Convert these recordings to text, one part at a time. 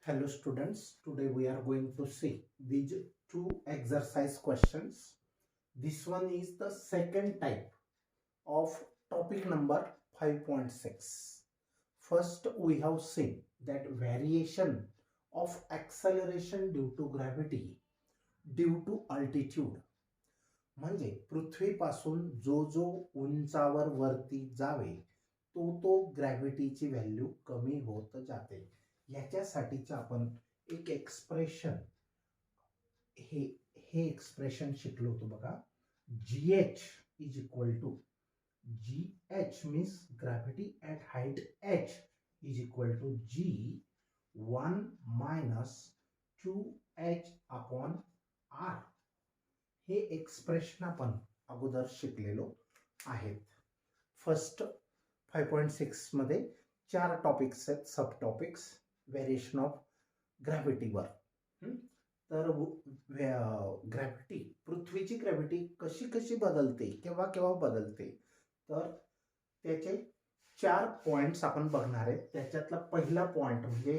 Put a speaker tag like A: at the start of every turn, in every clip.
A: Hello students, today we are going to see these two exercise questions. This one is the second type of topic number 5.6. First we have seen that variation of acceleration due to gravity due to altitude म्हणजे पृथ्वीपासून जो जो उंचावर वरती जावे तो ग्रॅव्हिटीची value कमी होत जाते. याच्यासाठीचं आपण एक एक्सप्रेशन हे हे एक्सप्रेशन शिकलो होतो बघा. GH is equal to GH means gravity at height H is equal to G1 minus 2H upon R. हे एक्सप्रेशन आपण अगोदर शिकलेलो आहेत. फर्स्ट 5.6 मध्ये 4 टॉपिक्स आहेत, सब टॉपिक्स व्हेरिएशन ऑफ ग्रॅव्हिटीवर. तर ग्रॅव्हिटी, पृथ्वीची ग्रॅव्हिटी कशी कशी बदलते, केव्हा केव्हा बदलते, तर त्याचे 4 पॉइंट्स आपण बघणार आहेत. त्याच्यातला पहिला पॉइंट म्हणजे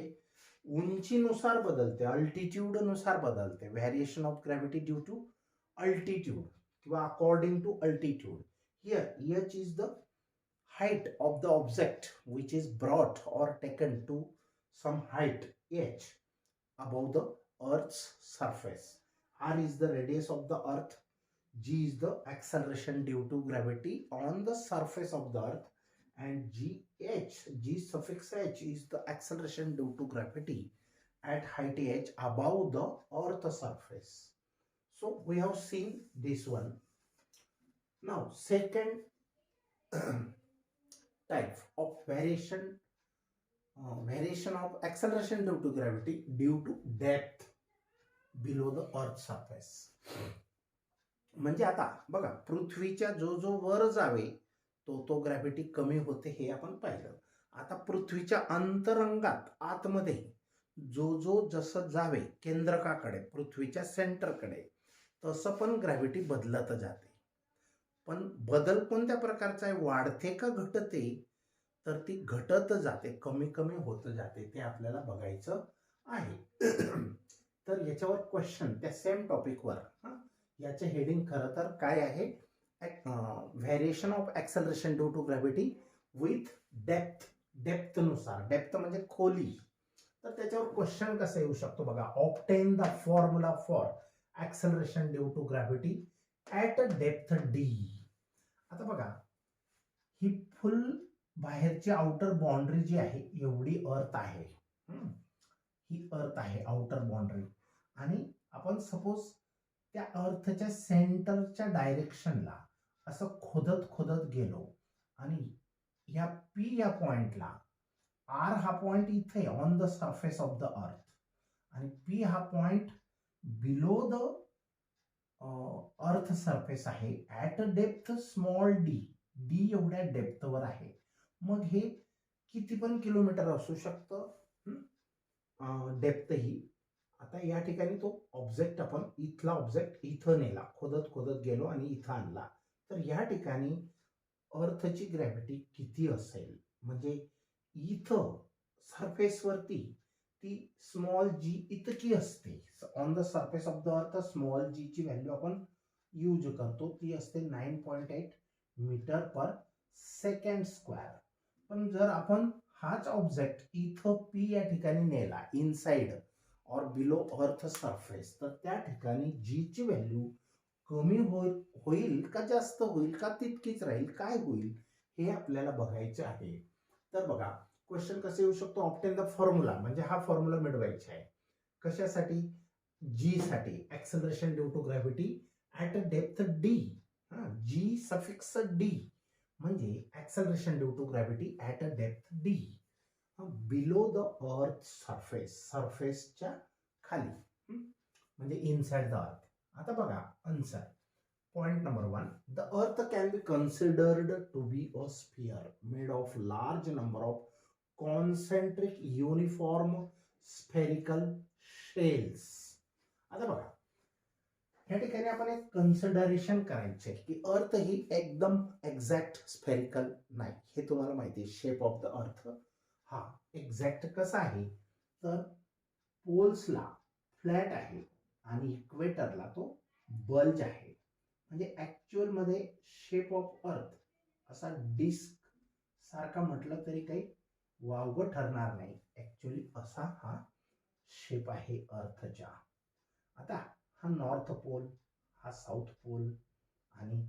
A: उंचीनुसार बदलते, अल्टिट्यूडनुसार बदलते. Variation of gravity due to altitude किंवा according to altitude. Here H is the height of the object which is brought or taken to some height H above the earth's surface. R is the radius of the earth. G is the acceleration due to gravity on the surface of the earth, and G suffix H is the acceleration due to gravity at height H above the earth surface. So we have seen this one. Now second type of variation of acceleration due to gravity due to depth below the earth surface. म्हणजे आता बघा, पृथ्वीच्या जो जो वर जावे तो gravity कमी होते हे आपण पाहिलं. आता पृथ्वीच्या अंतरंगात आतमध्ये जो जसं जावे केंद्रकाकडे, पृथ्वीच्या सेंटरकडे, तसं पण ग्रॅव्हिटी बदलत जाते. पण बदल कोणत्या प्रकारचा आहे, वाढते का घटते, तर ती घटत जाते, कमी कमी होत जाते, ते आपल्याला बघायचं आहे. तर याच्यावर क्वेश्चन त्या सेम टॉपिकवर, याचे हेडिंग खरं तर काय आहे, variation of acceleration due to gravity with डेप्थनुसार. डेप्थ म्हणजे खोली. तर त्याच्यावर क्वेश्चन कसा येऊ शकतो बघा. Obtain the formula for acceleration due to gravity at a depth D. आता बघा, ही फुल बाहेरची आउटर बाउंड्री जी आहे एवढी अर्थ आहे, ही अर्थ आहे आउटर बाउंड्री, आणि आपण सपोज त्या अर्थच्या सेंटरच्या डायरेक्शनला असं खोदत खोदत गेलो आणि या P या पॉइंटला, R हा पॉइंट इथे on the surface of the earth आणि P हा point below the earth surface आहे at a depth small D एवढ्या डेप्थवर आहे. मग हे किती पण किलोमीटर असू शकतं डेप्थ ही. आता या ठिकाणी तो ऑब्जेक्ट, आपण इथला ऑब्जेक्ट इथं नेला, खोदत खोदत गेलो आणि इथं आणला, तर या ठिकाणी अर्थची ग्रॅव्हिटी किती असेल, म्हणजे इथं सरफेसवरती ती स्मॉल जी इतकी असते. On the surface of the earth small G ची व्हॅल्यू आपण यूज करतो, ती असते 9.8 मीटर पर सेकंड स्क्वेअर. पण जर आपण हाच ऑब्जेक्ट इथं P या ठिकाणी नेला, इनसाइड और बिलो अर्थ सरफेस, तर त्या ठिकाणी जी ची व्हॅल्यू कमी होईल का जास्त होईल का तितकीच राहील, काय होईल हे आपल्याला बघायचे आहे. तर बघा, क्वेश्चन कसे येऊ शकतो. ऑब्टेन द फॉर्म्युला, म्हणजे हा फॉर्म्युला मिळवायचा आहे कशासाठी, जी साठी, acceleration due to gravity at a depth D. G suffix D म्हणजे acceleration due to gravity at a depth D below the earth surface, सरफेसच्या खाली, म्हणजे इनसाइड द अर्थ. आता बघा answer. Point number 1. The earth can be considered to be a sphere made of large number of concentric uniform spherical shells. आता बघा, या ठिकाणी आपण एक कन्सिडरेशन करायचे की अर्थ ही एकदम एक्झॅक्ट स्फेरिकल नाही. हे तुम्हाला माहिती आहे, शेप ऑफ द अर्थ हा एक्झॅक्ट कसा आहे, तर पोल्सला फ्लॅट आहे आणि इक्वेटरला तो बल्ज आहे. म्हणजे ऍक्च्युअल मध्ये शेप ऑफ अर्थ असा डिस्क सारखा म्हटलं तरी काही वावगं ठरणार नाही. ऍक्च्युअली असा हा शेप आहे अर्थच्या. आता हा नॉर्थ पोल, हा साऊथ पोल आणि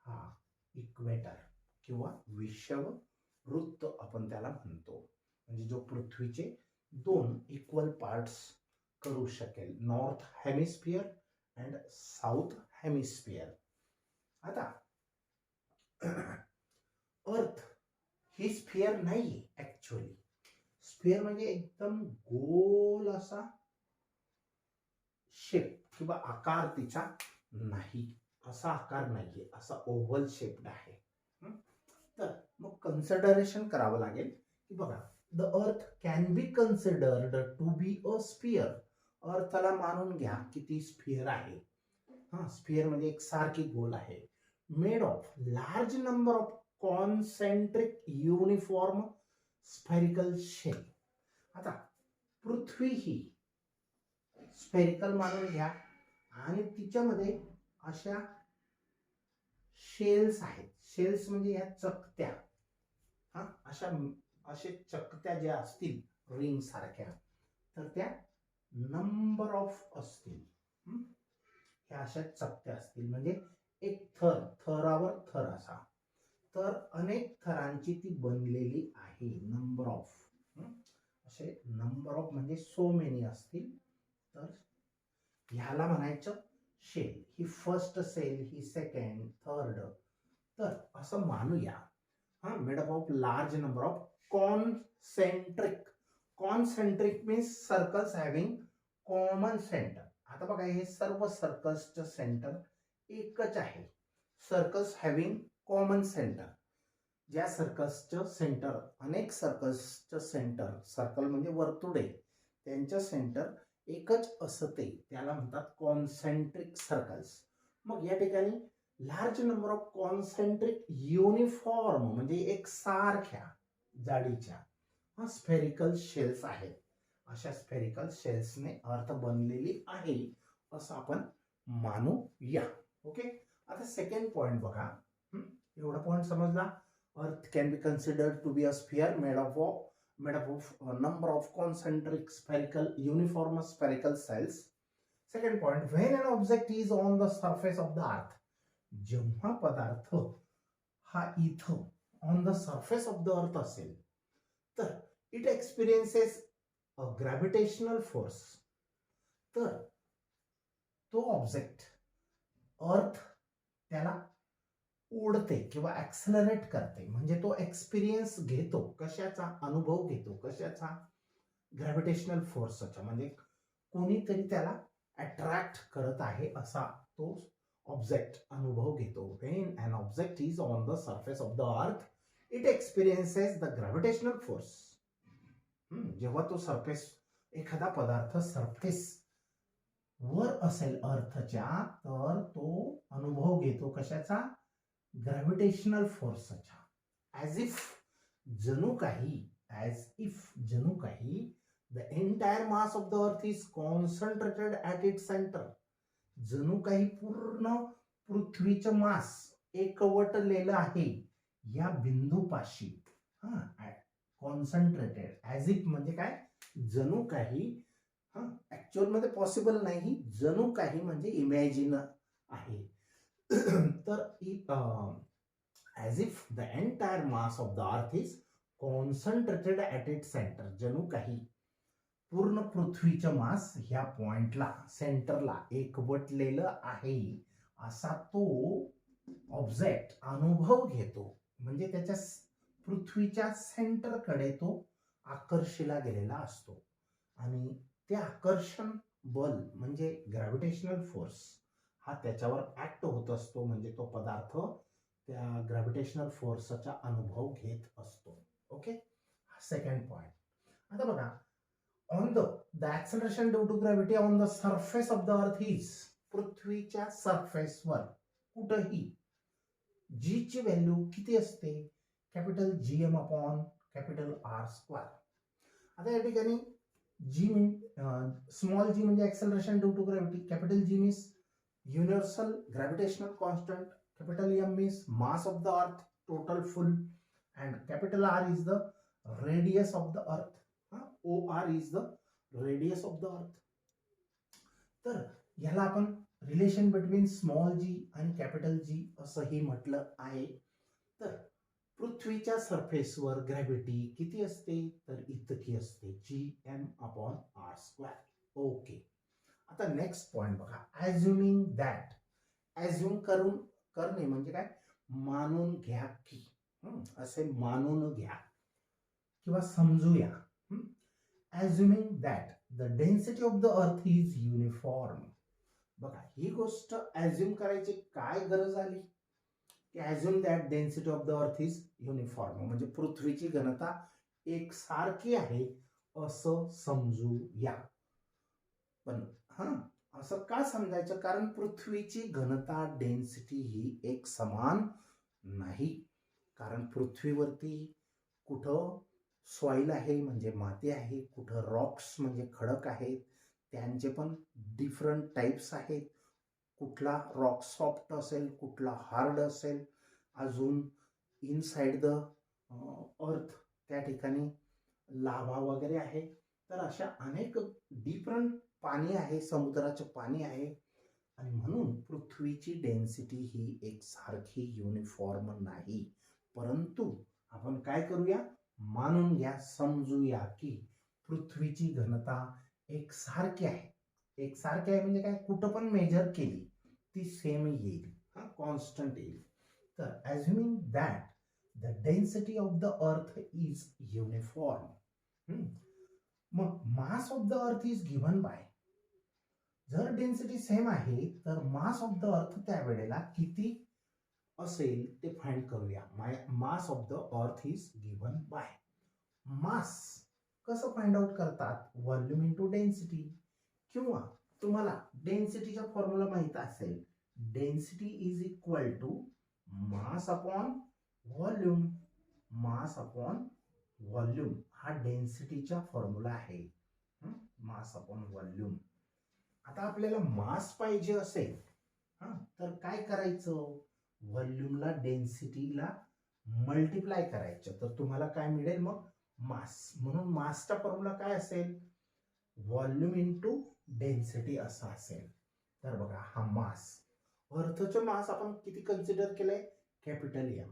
A: हा इक्वेटर किंवा विषुववृत्त आपण त्याला म्हणतो. म्हणजे जो पृथ्वीचे दोन इक्वल पार्ट्स करू शकेल, north hemisphere and south hemisphere. आता अर्थ ही स्फिअर नाही ऍक्च्युअली. स्फिअर म्हणजे एकदम गोल असा शेप किंवा आकार तिचा नाही, असा आकार नाहीये, असा ओव्हल शेप्ड आहे. तर मग कन्सिडरेशन करावं लागेल की बघा, the earth can be considered to be a sphere. अर्थला मानून घ्या की ती स्फिअर आहे. हा, स्फिअर म्हणजे एक सारखी गोल आहे, made of large number of concentric uniform spherical shell. आता पृथ्वी ही स्फेरिकल मानून घ्या आणि तिच्यामध्ये अशा शेल्स आहेत. शेल्स म्हणजे या चकत्या, हा अशा असे चकत्या ज्या असतील रिंग सारख्या, तर त्या नंबर ऑफ असतील. ह्या अशा चकत्या असतील म्हणजे एक थर, थरावर थर असा, तर अनेक थरांची ती बनलेली आहे. नंबर ऑफ, असे नंबर ऑफ म्हणजे सो मेनी असतील, तर ह्याला म्हणायचं शेल. ही फर्स्ट सेल, ही सेकंड, थर्ड. तर असं मानूया, हा, made up of large number of concentric. Concentric means circles having common centre. आता बघा, हे सर्व सर्कल्सचं सेंटर एकच आहे. Circles having common centre. ज्या सर्कल्सचं सेंटर, अनेक सर्कल्सचं सेंटर, सर्कल म्हणजे वर्तुळे, त्यांचं सेंटर एकच असते, त्याला म्हणतात कॉन्सेंट्रिक सर्कल्स. मग या ठिकाणी large number of concentric uniform म्हणजे एक सारख्या जाडीच्या स्फेरिकल शेल्स आहेत. अशा स्फेरिकल शेल्सने अर्थ बनलेली आहे असं आपण मानूया. ओके. आता सेकंड पॉइंट बघा. एवढा पॉइंट समजला. Earth can be considered to be a sphere made of a number of concentric spherical uniform spherical cells. Second point, when an object is on the surface of the earth, जेव्हा पदार्थ हा इथं on the surface of the अर्थ असेल, तर it experiences a gravitational force. तर तो object, अर्थ, त्याला उडते किंवा ऍक्सलरेट करते. म्हणजे तो एक्सपिरियन्स घेतो कशाचा, अनुभव घेतो कशाचा, ग्रॅव्हिटेशनल फोर्सचा. म्हणजे कोणीतरी त्याला अट्रॅक्ट करत आहे असा तो ऑब्जेक्ट अनुभव घेतो. When an object is on the surface of the earth it experiences the gravitational force. जेव्हा तो सरफेस, एखादा पदार्थ सरफेस वर असेल अर्थच्या, तर तो अनुभव घेतो कशाचा, ग्रॅव्हिटेशनल फोर्सचा. ॲज इफ, जणू काही, ॲज इफ जणू काही, the entire mass of the earth is concentrated at its centre. जणू काही पूर्ण पृथ्वीचं मास एकवटलेलं आहे या बिंदूपाशी. कॉन्सन्ट्रेटेड, ॲज इफ म्हणजे काय, जणू काही. ऍक्च्युअल मध्ये पॉसिबल नाही, जणू काही म्हणजे इमॅजिन आहे. तर as if the entire mass of the earth is concentrated at its centre. जणू काही पूर्ण पृथ्वीचं मास ह्या पॉइंटला, सेंटरला एकवटलेलं आहे असा तो ऑब्जेक्ट अनुभव घेतो. म्हणजे त्याच्या पृथ्वीच्या सेंटरकडे तो आकर्षिला गेलेला असतो. आणि ते आकर्षण बल म्हणजे ग्रॅव्हिटेशनल फोर्स हा त्याच्यावर ऍक्ट होत असतो. म्हणजे तो पदार्थ त्या ग्रॅव्हिटेशनल फोर्सचा अनुभव घेत असतो. ओके. Second point. आता बघा, on the acceleration due to gravity on the surface of the earth is, पृथ्वीच्या सरफेसवर कुठंही जी ची व्हॅल्यू किती असते, capital GM upon capital R square. आता या ठिकाणी G small g म्हणजे acceleration due to gravity, capital G means universal gravitational constant, capital M means mass of the earth total full, and capital R is the radius of the earth. OR is the radius of the earth. तर याला आपण relation between small जी आणि capital G असंही म्हटलं आहे. तर पृथ्वीच्या सरफेसवर ग्रॅव्हिटी किती असते तर इतकी असते, Gm/r². ओके. आता नेक्स्ट पॉइंट बघा, ॲज्युमिंग दॅट. ॲज्युम करणे म्हणजे काय, मानून घ्या की, असे मानून घ्या किंवा समजूया. Assuming that the density of the earth is uniform. बघा, ही गोष्ट ॲज्युम करायची काय गरज आली, की assume that density of the earth is uniform म्हणजे पृथ्वीची घनता एकसारखी आहे असं समजूया. पण असं का समजायचं, कारण पृथ्वीची घनता डेन्सिटी ही एक समान नाही. कारण पृथ्वीवरती कुठं सॉइल आहे म्हणजे माती आहे, कुठं रॉक्स म्हणजे खडक आहेत, त्यांचे पण डिफरंट टाइप्स आहेत. कुठला रॉक सॉफ्ट असेल, कुठला हार्ड असेल, अजून इनसाइड द अर्थ त्या ठिकाणी लाव्हा वगैरे आहे. तर अशा अनेक डिफरंट पाणी आहे, समुद्राचं पाणी आहे, आणि म्हणून पृथ्वीची डेन्सिटी ही एकसारखी युनिफॉर्म नाही. परंतु आपण काय करूया, मानून घ्या, समजूया की पृथ्वीची घनता एकसारखी आहे. एकसारखी आहे म्हणजे काय, कुठं पण मेजर केली ती सेम येईल, कॉन्स्टंट येईल. तर assuming that the density of the earth is uniform. मग mass of the earth is given by, जर डेन्सिटी सेम आहे तर मास ऑफ द अर्थ त्यावेळेला किती असेल ते फाइंड करूया. Mass of the earth is given by. Mass कसं फाइंड आउट करतात, व्हॉल्यूम इंटू डेन्सिटी, किंवा तुम्हाला डेन्सिटीचा फॉर्म्युला माहित असेल, density is equal to mass upon volume. Mass upon volume हा डेन्सिटीचा फॉर्म्युला आहे, मास अपॉन व्हॉल्यूम. आता आपल्याला मास पाहिजे असेल तर काय करायचं, व्हॉल्यूमला डेन्सिटीला मल्टिप्लाय करायचं, तर तुम्हाला काय मिळेल मग, मास. म्हणून मासचा फॉर्म्युला काय असेल, व्हॉल्यूम इंटू डेन्सिटी असा असेल. तर बघा, हा मास, अर्थचं मास आपण किती कन्सिडर केलंय, capital M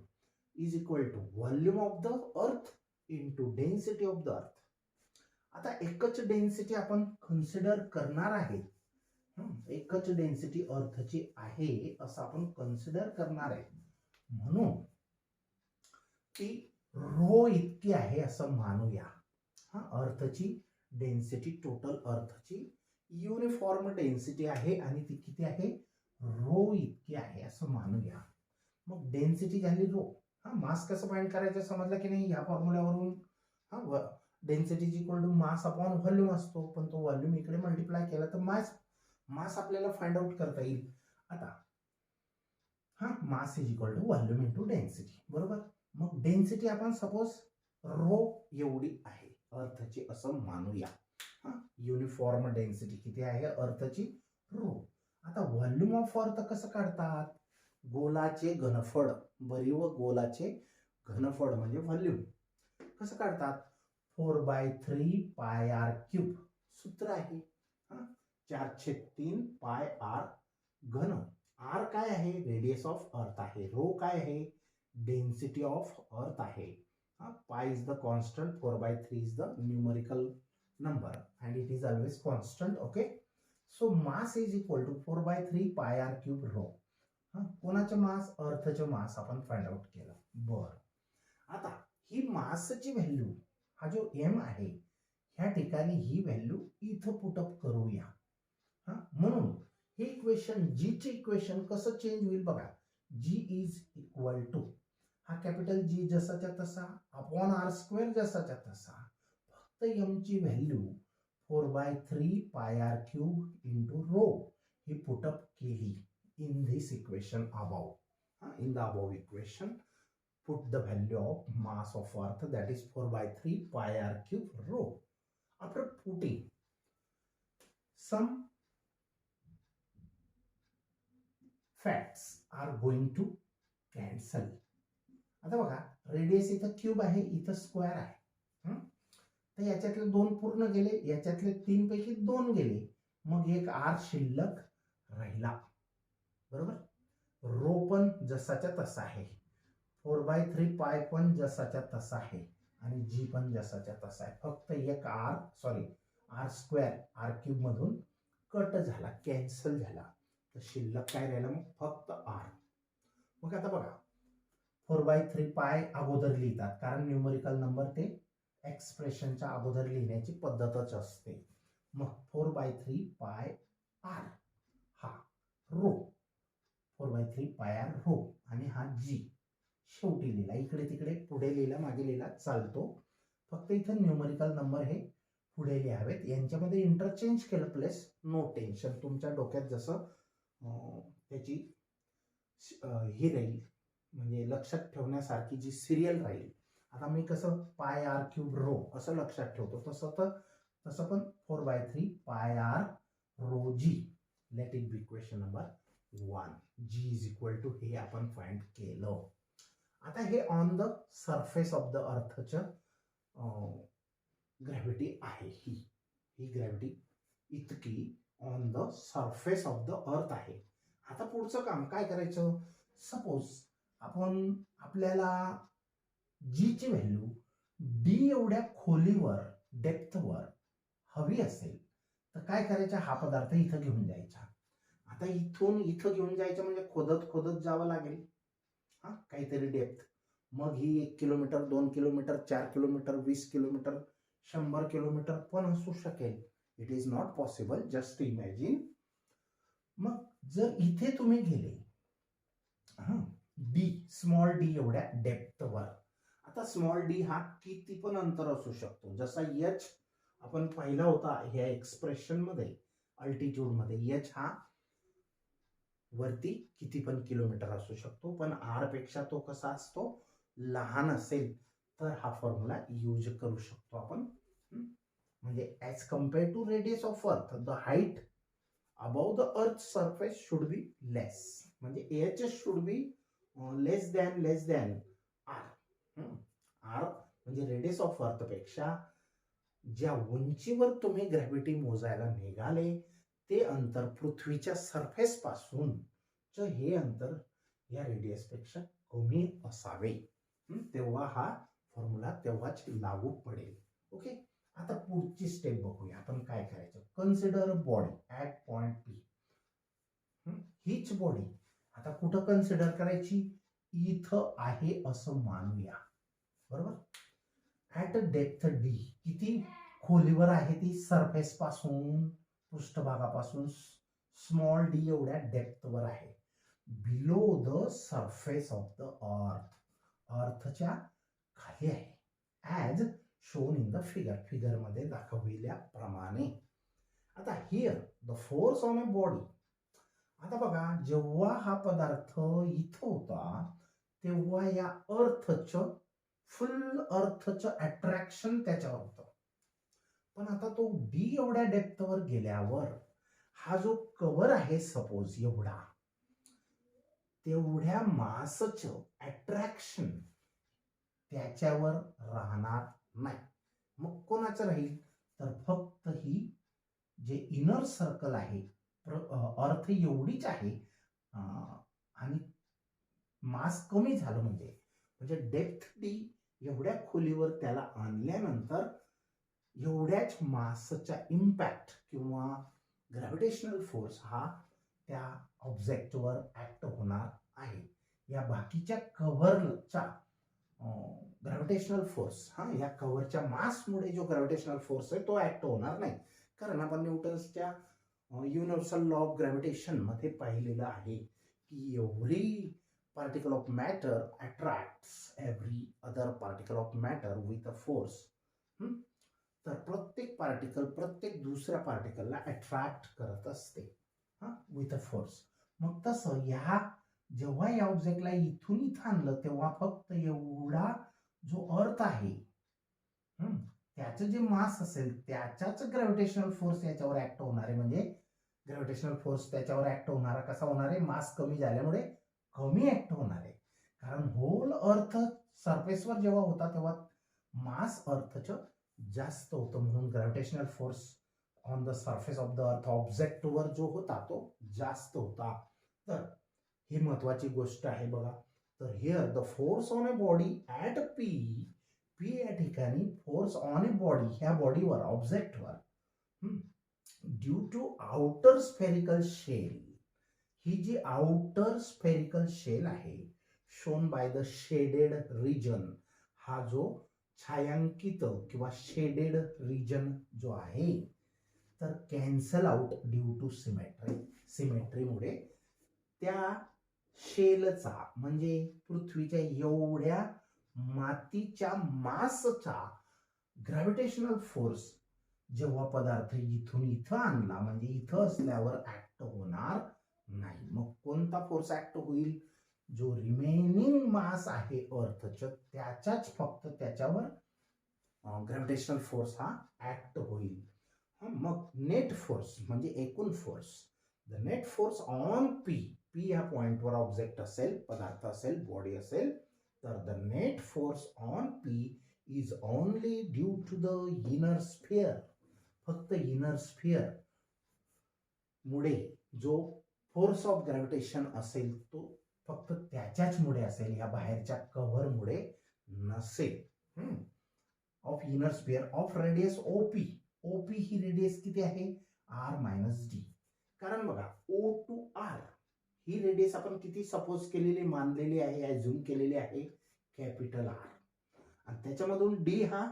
A: is equal to volume of the earth into density of the earth. आता एकच डेन्सिटी आपण कन्सिडर करणार आहे, एकच डेन्सिटी अर्थची आहे असं आपण कन्सिडर करणार आहे, म्हणून ती रो इतकी आहे असं मानूया. अर्थची डेन्सिटी, टोटल अर्थची युनिफॉर्म डेन्सिटी आहे आणि ती किती आहे, रो इतकी आहे असं मानूया. मग डेन्सिटी झाली रो. मास कसं फाइंड करायचं समजलं की नाही, या फॉर्म्युल्यावरून density equal to mass upon volume असतो, पण तो व्हॉल्यूम इकडे मल्टिप्लाय केला तर मास आपल्याला फाइंड आउट करता येईल. आता mass is equal to volume into density, बरोबर. मग डेन्सिटी आपण सपोज रो एवढी आहे अर्थची असं मानूया. युनिफॉर्म डेन्सिटी किती आहे अर्थची, रो. आता व्हॉल्यूम ऑफ अर्थ कसं काढतात, गोलाचे घनफळ, बरीव गोलाचे घनफळ म्हणजे व्हॉल्यूम कसं काढतात, 4/3 पाय आर क्यूब सूत्र आहे, 4/3 पाय आर घन. आर काय आहे, रेडियस ऑफ अर्थ आहे, रो काय आहे, डेन्सिटी ऑफ अर्थ आहे. पाय is the constant, 4/3 is the numerical number and it is always constant. Okay, so mass is equal to 4/3 pi r cube rho. कोणाचे मास, अर्थचे मास आपण फाइंड आउट केलं. बर, आता ही मासची व्हॅल्यू, हा जो m आहे ह्या ठिकाणी ही व्हॅल्यू इथं पुटअप करूया. म्हणून हे इक्वेशन, जी चे इक्वेशन कसं चेंज होईल बघा, g इज इक्वल टू, हा कॅपिटल G जसाच्या तसा अपॉन r² जसाच्या तसा, m ची value 4/3 pi R cube into rho ही पुटअप केली in this equation above. In the above equation put the value of mass of earth that is 4/3 pi R cube rho. After putting some facts are going to cancel. आता बघा radius इथं cube आहे, इथं square आहे. तर याच्यातले 2 पूर्ण गेले, याच्यातले 3 पैकी 2 गेले, मग एक आर शिल्लक राहिला. बरोबर. रो पण जसाच्या तसा आहे, 4/3 पाय पण जसाच्या तसा आहे, आणि जी पण जसाच्या तसा आहे. फक्त एक आर स्क्वेअर आर क्यूब मधून कट झाला, कॅन्सल झाला. तर शिल्लक काय राहिलं मग फक्त आर. मग आता बघा 4/3 पाय अगोदर लिहितात, कारण न्यूमरिकल नंबर ते एक्सप्रेशनच्या अगोदर लिहिण्याची पद्धतच असते. मग 4/3 पाय आर हा रो, 4/3 पाय आर रो, आणि हा जी शेवटी लिहिला. इकडे तिकडे पुढे लिहिला मागे लिहिला चालतो, फक्त इथं न्यूमरिकल नंबर हे पुढे लिहावेत. यांच्यामध्ये इंटरचेंज केलं प्लेस, नो टेन्शन. तुमच्या डोक्यात जसं त्याची ही राहील, म्हणजे लक्षात ठेवण्यासारखी जी सिरियल राहील. आता मी कसं पाय आर क्यूब रो असं लक्षात ठेवतो, तसं पण 4/3 pi R rho G. Let it be equation number 1. G is equal to हे आपण फाइंड केलं. आता हे on the surface of the अर्थचं ग्रॅव्हिटी आहे. ही ग्रॅव्हिटी इतकी on the surface of the earth आहे. आता पुढचं काम काय करायचं, सपोज आपल्याला जी ची व्हॅल्यू डी एवढ्या खोलीवर डेप्थवर हवी असेल, तर काय करायचं, हा पदार्थ इथं घेऊन जायचा. आता इथून इथं घेऊन जायचं म्हणजे खोदत जावं लागेल काहीतरी डेप्थ. मग ही 1 kilometre 2 kilometre 4 kilometre 20 kilometre 100 kilometre पण असू शकेल. It is not possible, just imagine. मग जर इथे तुम्ही गेले डी, स्मॉल डी एवढ्या डेप्थवर, आता स्मॉल डी हा किती पण अंतर असू शकतो. जसा एच आपण पाहिला होता ह्या एक्सप्रेशन मध्ये, अल्टिट्यूड मध्ये, एच हा वरती किती पण किलोमीटर असू शकतो, पण आर पेक्षा तो कसा असतो, लहान असेल तर हा फॉर्म्युला यूज करू शकतो आपण. म्हणजे as compare to radius of earth, the height above the earth surface should be less, म्हणजे H should be less than R. R म्हणजे रेडियस ऑफ अर्थ पेक्षा ज्या उंचीवर तुम्ही ग्रॅव्हिटी मोजायला निघाले ते अंतर पृथ्वीच्या सरफेस पासून हे अंतर या रेडियस पेक्षा कमी असावे, तेव्हा हा फॉर्म्युला तेव्हाच लागू पडेल. ओके. आता पुढची स्टेप बघूया आपण काय करायचं. Consider body at point P. हीच बॉडी आता कुठं कन्सिडर करायची, इथं आहे असं मानूया. बरोबर. ऍट डेप्थ डी, किती खोलीवर आहे ती, सरफेस पासून, पृष्ठभागापासून स्मॉल डी एवढ्या डेप्थवर आहे. Below the surface of the earth, अर्थच्या खाली आहे. As shown in the figure मध्ये दाखविल्याप्रमाणे. आता here the force on a body. आता बघा जेव्हा हा पदार्थ इथं होता तेव्हा या फुल अर्थचं अट्रॅक्शन त्याच्यावर होतं. पण आता तो डी एवढ्या डेप्थवर गेल्यावर हा जो कव्हर आहे सपोज एवढा, तेवढ्या मासचं अट्रॅक्शन त्याच्यावर राहणार नाही. मग कोणाचं राहील, तर फक्त ही जे इनर सर्कल आहे, अर्थ एवढीच आहे, आणि मास कमी झालं म्हणजे डेप्थ डी एवढ्या खोलीवर त्याला आणल्यानंतर एवढ्याच मासचा इम्पॅक्ट किंवा ग्रॅव्हिटेशनल फोर्स हा त्या ऑब्जेक्टवर ऍक्ट होणार आहे. या बाकीच्या कव्हरचा ग्रॅव्हिटेशनल फोर्स, या कव्हरच्या मासमुळे जो ग्रॅव्हिटेशनल फोर्स आहे तो ऍक्ट होणार नाही. कारण आपण न्यूटन्सच्या युनिव्हर्सल लॉ ऑफ ग्रॅव्हिटेशन मध्ये पाहिलेलं आहे की every particle of matter attracts every other particle of matter with a force. तर प्रत्येक पार्टिकल प्रत्येक दुसऱ्या पार्टिकलला अट्रॅक्ट करत असते विथ अ फोर्स. मग तसं जेव्हा या ऑब्जेक्टला इथून इथं आणलं तेव्हा फक्त एवढा जो अर्थ आहे त्याचं जे मास असेल त्याच्याच ग्रॅव्हिटेशनल फोर्स याच्यावर ऍक्ट होणार आहे. म्हणजे ग्रॅव्हिटेशनल फोर्स त्याच्यावर ऍक्ट होणारा कसा होणार आहे, मास कमी झाल्यामुळे कमी ऍक्ट होणार आहे. कारण होल अर्थ सरफेसवर जेव्हा होता तेव्हा मास अर्थचं जास्त होतं, म्हणून gravitational force on the surface of the earth ऑब्जेक्टवर जो होता तो जास्त होता. तर ही महत्वाची गोष्ट आहे बघा. तर here the force on a body at P, P या ठिकाणी फोर्स ऑन अ बॉडी, ह्या बॉडीवर ऑब्जेक्टवर due to outer spherical shell, ही जी आउटर स्फेरिकल शेल आहे shown by the shaded region, हा जो छायांकित किंवा शेडेड रिजन जो आहे, तर cancel out due to symmetry, सिमेट्रीमुळे त्या शेलचा म्हणजे पृथ्वीच्या एवढ्या मातीच्या मासचा ग्रॅव्हिटेशनल फोर्स जेव्हा पदार्थ इथून इथं आणला म्हणजे इथं असल्यावर ऍक्ट होणार नाही. मग कोणता फोर्स ऍक्ट होईल, जो रिमेनिंग मास आहे अर्थच त्याच्याच फक्त त्याच्यावर ग्रॅव्हिटेशनल फोर्स हा ऍक्ट होईल. मग नेट फोर्स म्हणजे एकूण force, the net force on P, P ह्या पॉइंटवर ऑब्जेक्ट असेल, पदार्थ असेल, बॉडी असेल, तर the net force on P is only due to the inner sphere, फक्त इनर स्फिअर मुळे जो फोर्स ऑफ ग्रॅव्हिटेशन असेल तो फक्त त्याच्याच मुळे असेल, या बाहेरच्या कव्हर मुळे नसेल. Of inner sphere of radius OP, OP he radius किती आहे, आर मायनस डी. कारण बघा ओ टू आर ही रेडियस आपण किती सपोज केलेली, मानलेली आहे, ऍझ्युम केलेली आहे, कॅपिटल आर, आणि त्याच्यामधून डी हा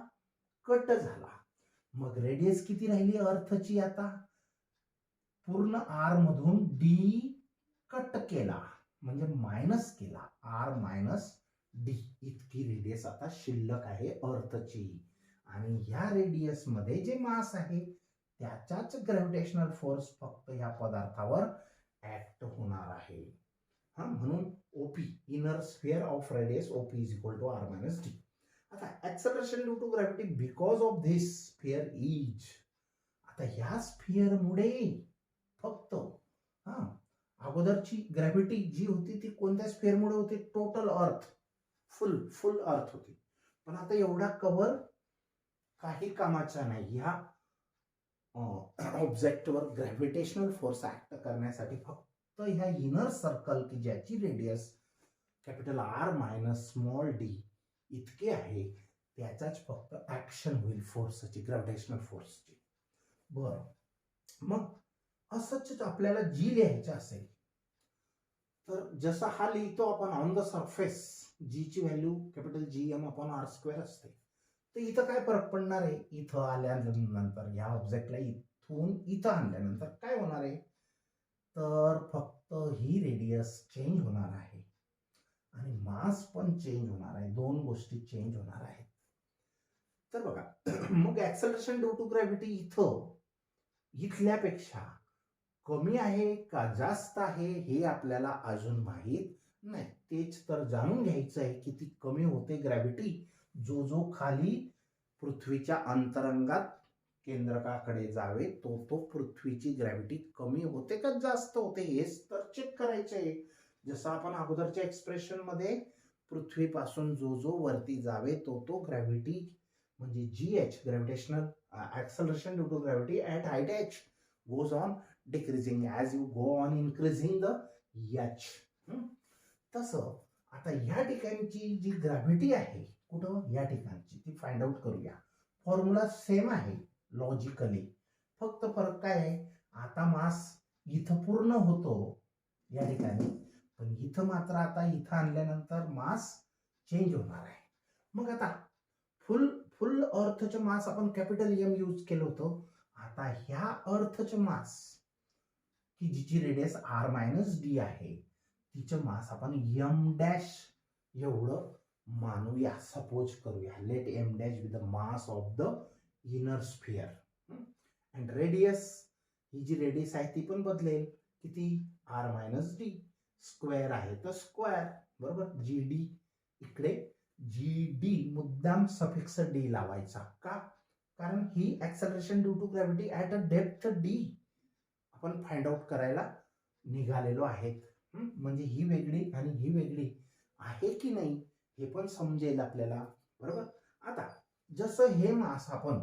A: कट झाला. मग रेडियस किती राहिली अर्थची, आता पूर्ण आर मधून डी कट केला म्हणजे मायनस केला, आर मायनस डी इतकी रेडियस आता शिल्लक आहे अर्थची. आणि ह्या रेडियस मध्ये जे मास आहे त्याचाच ग्रॅव्हिटेशनल फोर्स फक्त या पदार्थावर ऍक्ट होणार आहे. म्हणून OP inner sphere of radius OP is equal to R minus D. आता acceleration due to gravity because of this sphere is, आता ह्या स्फिअर मुळे फक्त अगोदरची ग्रॅव्हिटी जी होती ती कोणत्या स्फिअर मुळे होती, टोटल अर्थ, फुल अर्थ होती. पण आता एवढा कव्हर काही कामाचा नाही. ह्या ऑब्जेक्टवर ग्रॅव्हिटेशनल फोर्स ऍक्ट करण्यासाठी फक्त ह्या इनर सर्कल की ज्याची radius capital R minus small D इतके आहे त्याचाच फक्त ऍक्शन होईल फोर्सची, ग्रॅव्हिटेशनल फोर्सची. बरं, मग असंच आपल्याला जी लिहायचं असेल तर जसा हा लिहितो आपण ऑन द सरफेस, जी ची value capital G M upon R square असते, तर इथं काय फरक पडणार आहे, इथं आल्यानंतर या ऑब्जेक्टला इथून इथं आणल्यानंतर काय होणार आहे, तर फक्त ही रेडियस चेंज होणार आहे आणि मास पण चेंज होणार आहे, दोन गोष्टी चेंज होणार आहेत. तर बघा मग ऍक्सेलरेशन ड्यू टू ग्रॅव्हिटी इथं इथल्यापेक्षा कमी आहे का जास्त आहे हे आपल्याला अजून माहीत नाही. तेच तर जाणून घ्यायचं आहे की ती कमी होते ग्रॅव्हिटी जो जो खाली पृथ्वीच्या अंतरंगात केंद्रकाकडे जावे तो पृथ्वीची ग्रॅव्हिटी कमी होते का जास्त होते हेच तर चेक करायचे आहे. जसं आपण अगोदरच्या एक्सप्रेशन मध्ये पृथ्वीपासून जो जो वरती जावे तो ग्रॅव्हिटी म्हणजे G H, gravitational acceleration due to gravity at height H goes on decreasing as you go on increasing the h. तसं आता या ठिकाणची जी ग्रॅव्हिटी आहे कुठं या ठिकाणची ती फाइंड आउट करूया. फॉर्म्युला सेम आहे लॉजिकली, फक्त फरक काय आहे, आता मास इथं पूर्ण होतो या ठिकाणी, पण इथं मात्र आता इथं आणल्यानंतर मास चेंज होणार आहे. मग आता फुल अर्थचं मास आपण कॅपिटल एम यूज केलं होतं, आता ह्या अर्थचे मास की जिची रेडियस आर मायनस डी आहे तिचं मास आपण एम डॅश एवढं मानूया, सपोज करूया. Let M dash with the mass of the inner sphere and radius, ही जी रेडियस आहे ती पण बदलेल, किती, आर मायनस डी, स्क्वेअर आहे तर स्क्वेअर, बरोबर. जी डी इकडे जी डी मुद्दाम सफिक्स डी लावायचा का, कारण ही acceleration due to gravity at a depth D आपण फाइंड आउट करायला निघालेलो आहेत. म्हणजे ही वेगळी आणि ही वेगळी आहे की नाही हे पण समजेल आपल्याला, बरोबर. आता जसं हे मास आपण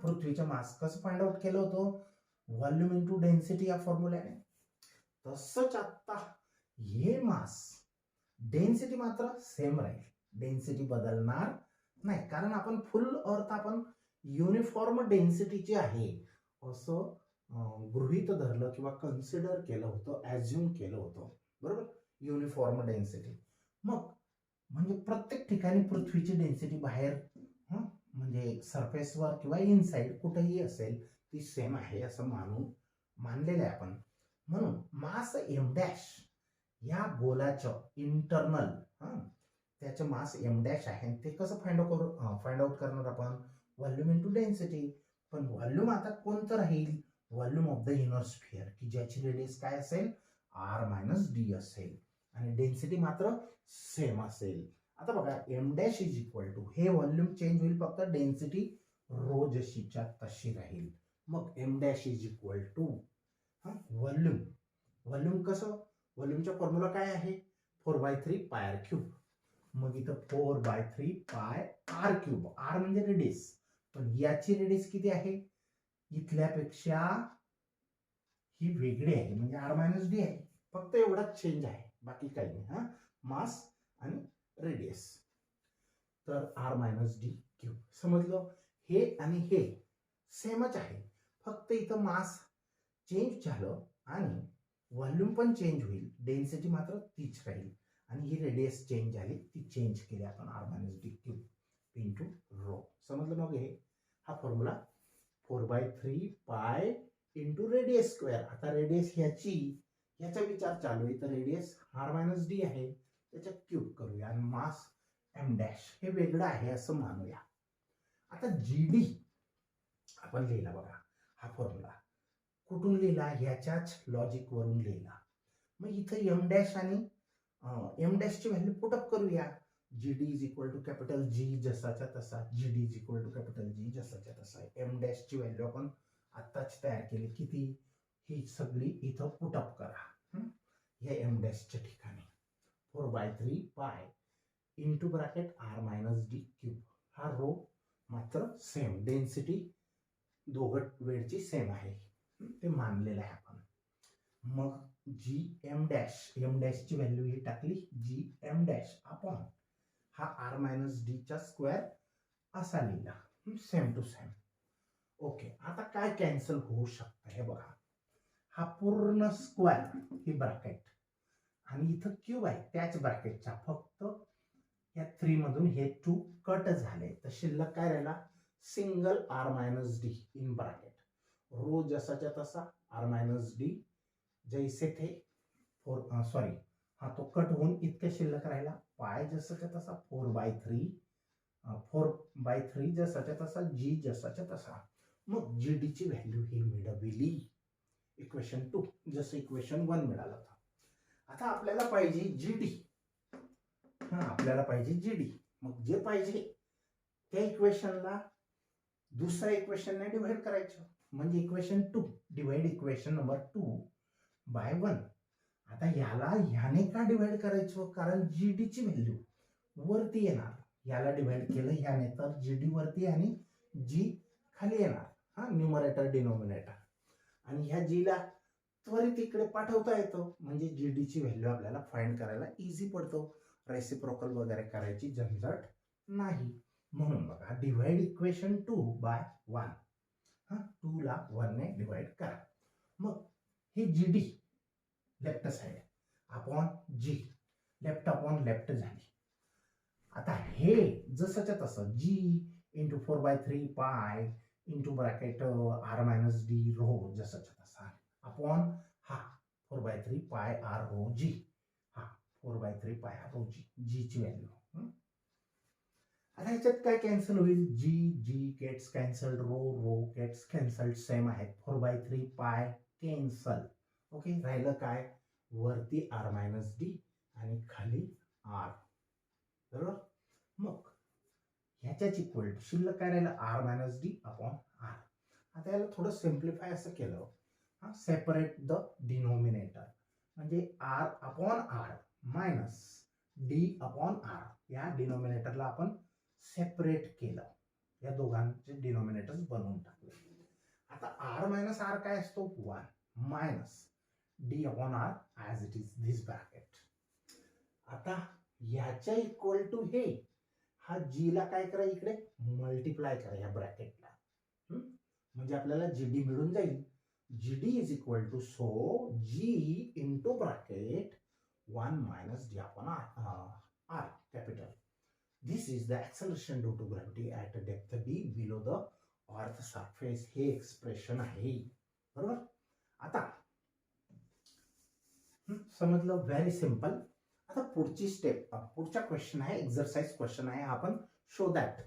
A: पृथ्वीचं मास कसं फाइंड आउट केलं होतं, व्हॉल्यूम इंटू डेन्सिटी या फॉर्म्युल्याने, तसंच आता हे मास डेन्सिटी मात्र सेम राहील, डेन्सिटी बदलणार नाही, कारण आपण फुल अर्थ आपण युनिफॉर्म डेन्सिटीची आहे असं गृहीत धरलं किंवा कन्सिडर केलं होतं, ॲज्युम केलं होतं, बरोबर. युनिफॉर्म डेन्सिटी मग म्हणजे प्रत्येक ठिकाणी पृथ्वीची डेन्सिटी बाहेर म्हणजे सरफेसवर किंवा इनसाइड कुठेही असेल ती सेम आहे असं मानलेलं आहे आपण. म्हणून मास एम डॅश या गोलाचं इंटरनल त्याचं मास एम डॅश आहे. ते कसं फाइंड आउट करणार आपण, व्हॉल्यूम इंटू डेन्सिटी. पण व्हॉल्यूम आता कोणतं राहील, volume of the inner sphere की ज्याची रेडियस काय असेल आर मायनस डी असेल आणि डेन्सिटी मात्र सेम असेल. आता बघा M dash is equal to, हे व्हॉल्यूम चेंज होईल फक्त डेन्सिटी रो जशीच्या तशी राहील. मग M dash is equal to volume. Volume कसं, व्हॉल्यूमचा फॉर्म्युला काय आहे 4/3 पाय आर क्यूब. मग इथं 4/3 पाय आर क्यूब, आर म्हणजे रेडियस, पण याची रेडियस किती आहे, इथल्यापेक्षा ही वेगळी आहे म्हणजे आर मायनस डी आहे, फक्त एवढाच चेंज आहे, बाकी काही नाही. मास आणि रेडियस, तर आर मायनस डी क्यूब. समजलं, हे आणि हे सेमच आहे, फक्त इथं मास चेंज झालं आणि व्हॉल्यूम पण चेंज होईल, डेन्सिटी मात्र तीच राहील आणि ही रेडियस चेंज झाली, ती चेंज केली आपण R minus D cube into rho. समजलं. मग हे हा formula 4/3 pi into radius square. आता रेडियस ह्याचा विचार चालू आहे, तर रेडियस आर मायनस डी आहे, त्याच्या क्यूब करूया आणि मास एम डॅश हे वेगळं आहे असं मानूया. आता जी डी आपण लिहिला बघा, हा फॉर्म्युला कुठून लिहिला, ह्याच्याच लॉजिक वरून लिहिला. मग इथं एम डॅश आणि एम डॅशची व्हॅल्यू पुटअप करूया. G D is equal to capital G जसाच्या तसा, G D is equal to capital G जसाच्या तसा. एम डॅशची व्हॅल्यू आपण आत्ताच तयार केली, किती, ही सगळी इथं पुटअप करा या एम डॅशच्या ठिकाणी. 4/3 pi into bracket R minus D cube. हा रो मात्र सेम, डेन्सिटी दोघं वेळची सेम आहे ते मानलेलं आहे आपण. मग जी एम डॅशची व्हॅल्यू ही टाकली, जी एम डॅश अपॉन हा आर मायनस डीचा स्क्वेअर असा लिहिला, सेम टू सेम. ओके, आता काय कॅन्सल होऊ शकतं हे बघा, हा पूर्ण स्क्वेअर ही ब्रॅकेट आणि इथं क्यूब आहे त्याच ब्रॅकेटचा, फक्त या 3 मधून हे 2 कट झाले, तर शिल्लक काय राहिला, single R minus D in bracket, rho जसाच्या तसा आर मायनस डी जैसे थे हा तो कट होऊन इतके शिल्लक राहिला, पाय जसाच्या तसा 4/3 जसाच्या तसा, जी जसाच्या तसा. मग जी डी ची व्हॅल्यू ही मिळवली इक्वेशन 2, जसं इक्वेशन 1 मिळालं होतं. आता आपल्याला पाहिजे जी डी, आपल्याला पाहिजे जी डी. मग जे पाहिजे त्या इक्वेशनला दुसऱ्या इक्वेशनने डिव्हाइड करायचं, म्हणजे equation 2 divide equation number 2 by 1. आता ह्याने का डिवाइड करायचं, कारण जी डी ची व्हॅल्यू वरती येणार, याला डिवाइड केलं ह्याने तर जी डी वरती आणि जी खाली येणार, न्यूमरेटर डिनोमिनेटर, आणि ह्या जीला त्वरित इकडे पाठवता येतं, म्हणजे जी डी ची व्हॅल्यू आपल्याला फाइंड करायला इझी पडतो, रेसिप्रोकल वगैरे करायची झंझट नाही. म्हणून बघा, डिवाइड इक्वेशन 2 बाय 1, 2 ला 1 ने डिवाइड करा. मग हे G D left side upon G, left upon left झाली. आता हे जसंच्या तसं G into 4/3 pi into bracket R minus D rho जसंच्या तसा अपॉन हा 4/3 पाय आर रो जी, 4/3 पाय आर रो जी, जी ची व्हॅल्यू. आता ह्याच्यात काय कॅन्सल होईल, G gets cancel, rho gets cancel, same आहेत, 4/3 पाय कॅन्सल. ओके, राहिलं काय, वरती आर मायनस डी आणि खाली आर, बरोबर. मग ह्याच्याच इक्वल टू शिल्लक काय राहिलं r minus d upon r. आता याला थोडं सिम्प्लिफाय असं केलं, हा सेपरेट द डिनोमिनेटर म्हणजे r upon r minus d upon r, या डिनोमिनेटरला आपण सेपरेट केलं, या दोघांचे डिनोमिनेटर्स बनवून टाकले. आता आर मायनस आर काय असतो 1 minus d upon r as it is this bracket. आता याच्या इक्वल टू हे, हा जी ला काय करा इकडे मल्टिप्लाय करा या ब्रॅकेटला, म्हणजे आपल्याला जीडी मिळून जाईल. G d is equal to so g into bracket 1 minus d upon r capital. This is the acceleration due to gravity at depth D below the earth surface. हे एक्सप्रेशन आहे, बरोबर. आता समजलं, व्हेरी सिंपल. आता पुढची step, पुढचा question आहे, exercise question आहे. आपण शो दॅट,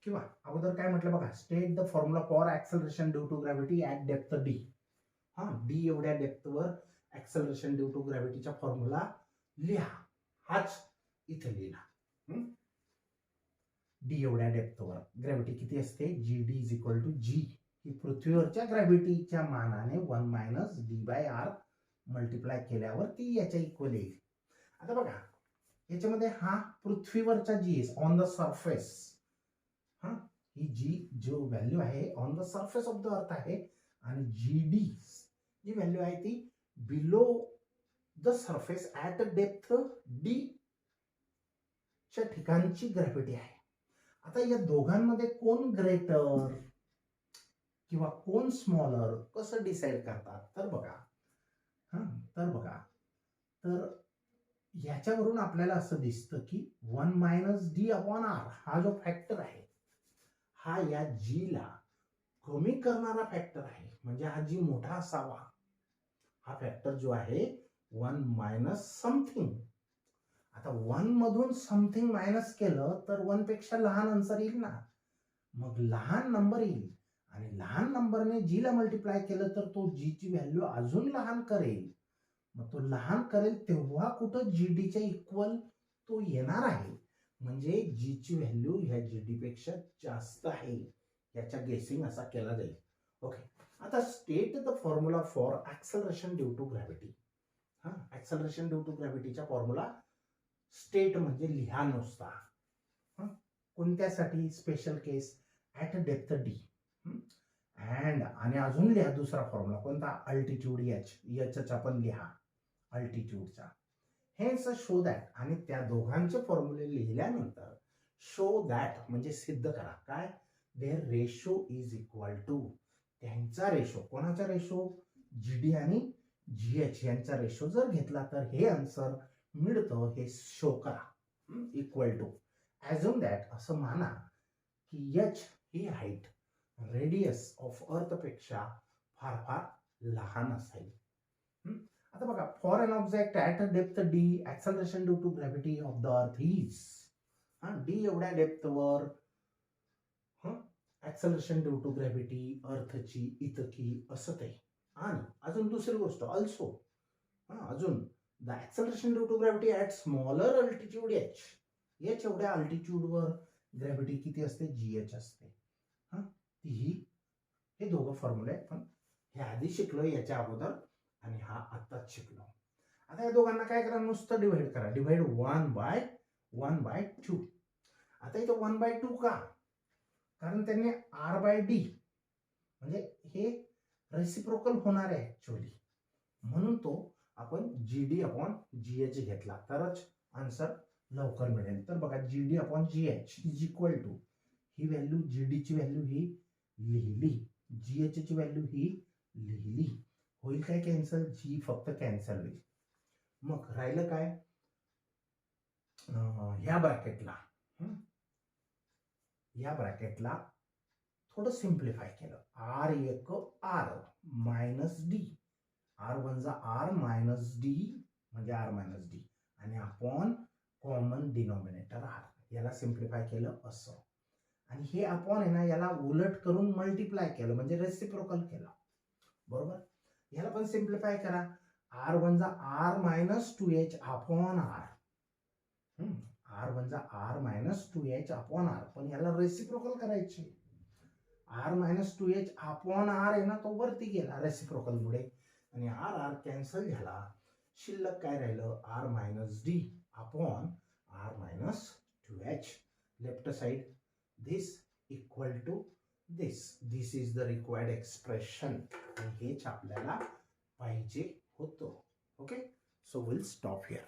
A: किंवा अगोदर काय म्हटलं बघा, state the formula for acceleration due to gravity at depth d. हा, डी एवढ्या डेप्थवर ॲक्सेलरेशन ड्यू टू ग्रॅव्हिटीचा फॉर्म्युला लिहा. हाच इथे लिहिला. डी एवढ्या डेप्थवर ग्रॅव्हिटी किती असते, G D is equal to G, ही पृथ्वीवरच्या ग्रॅव्हिटीच्या मानाने 1 minus D by R multiply केल्यावर ती याच्या इक्वल येईल. आता बघा याच्यामध्ये हा पृथ्वीवरचा जी ऑन द सरफेस, हा ही जी जो व्हॅल्यू आहे on the surface of the earth आहे, आणि जी डी जी व्हॅल्यू आहे ती below the surface at depth D च्या ठिकाणची ग्रॅव्हिटी आहे. आता या दोघांमध्ये कोण ग्रेटर किंवा कोण स्मॉलर कसं डिसाइड करतात, तर बघा तर याच्यावरून आपल्याला असं दिसतं की 1 मायनस डी अपॉन आर हा जो फॅक्टर आहे, हा या जी ला कमी करणारा फॅक्टर आहे. म्हणजे हा जी मोठा असावा, हा फॅक्टर जो आहे 1 मायनस समथिंग. आता 1 मधून समथिंग मायनस केलं तर 1 पेक्षा लहान आन्सर येईल ना, मग लहान नंबर येईल, आणि लहान नंबरने जी ला मल्टिप्लाय केलं तर तो जी ची व्हॅल्यू अजून लहान करेल. मग तो लहान करेल तेव्हा कुठं जी डी च्या इक्वल तो येणार आहे, म्हणजे जी ची व्हॅल्यू ह्या जी डी पेक्षा जास्त आहे, याचा गेसिंग असा केला जाईल. ओके, आता state the formula for acceleration due to gravity. हा, ॲक्सेलरेशन ड्यू टू ग्रॅव्हिटीचा फॉर्म्युला स्टेट म्हणजे लिहा नुसता. कोणत्यासाठी, special case at depth D. आणि अजून लिहा दुसरा फॉर्म्युला कोणता, अल्टिट्यूड एच आपण लिहा अल्टिट्यूडचा. हेच शो दॅट, आणि त्या दोघांचे फॉर्म्युले लिहिल्यानंतर शो दॅट म्हणजे सिद्ध करा काय, their ratio is equal to, त्यांचा रेशो, कोणाचा रेशो, जी डी आणि जी एच यांचा रेशो जर घेतला तर हे आन्सर मिळतं, हे शो करा. इक्वल टू ॲझ्युम दॅट, असं माना की एच ही हाईट रेडियस ऑफ अर्थ पेक्षा फार फार लहान असेल. आता बघा, for an object at a depth d acceleration due to gravity of the earth is, d एवढ्या डेप्थवर ॲक्सेलरेशन ड्यू टू ग्रॅव्हिटी अर्थची इतकी असते. आणि अजून दुसरी गोष्ट ऑल्सो, अजून the acceleration due to gravity at smaller altitude h एवढ्या अल्टिट्यूडवर ग्रॅव्हिटी किती असते, जी एच असते. तीही, हे दोघं फॉर्म्युले पण हे आधी शिकलो याच्या अगोदर, आणि हा आत्ताच शिकलो. आता या दोघांना काय करा, नुसतं डिवाइड करा, डिवाइड 1/2. आता इथं 1/2 का, कारण त्यांनी आर बाय डी म्हणजे हे रेसिप्रोकल होणार आहे ऍक्च्युअली, म्हणून तो आपण g d upon g h घेतला तरच आन्सर लवकर मिळेल. तर बघा, g d upon g h is equal to, ही व्हॅल्यू जी डी ची व्हॅल्यू ही लिहिली, जी एच ची व्हॅल्यू ही लिहिली, होईल काय कॅन्सल, जी फक्त कॅन्सल होईल. मग राहिलं काय, ह्या ब्रॅकेटला थोडं सिम्प्लिफाय केलं, आर एक r minus d, r one जा आर मायनस डी म्हणजे आर मायनस डी, आणि अपॉन कॉमन डिनॉमिनेटर आर, याला सिम्प्लिफाय केलं असं. आणि हे अपॉन आहे ना, याला उलट करून मल्टिप्लाय केलं म्हणजे रेसिप्रोकल केलं, बरोबर. याला पण सिम्प्लिफाय करा, आर वन जा R minus 2h upon R, R म्हणजे R minus 2h upon R, पण याला रेसिप्रोकल करायचे. R minus 2h upon R आहे ना, तो वरती गेला रेसिप्रोकल मुळे आणि आर आर कॅन्सल झाला. शिल्लक काय राहिलं, r minus d upon r minus 2h. Left side this equal to this. This is the required expression. हेच आपल्याला पाहिजे होतं. Okay, so will stop here.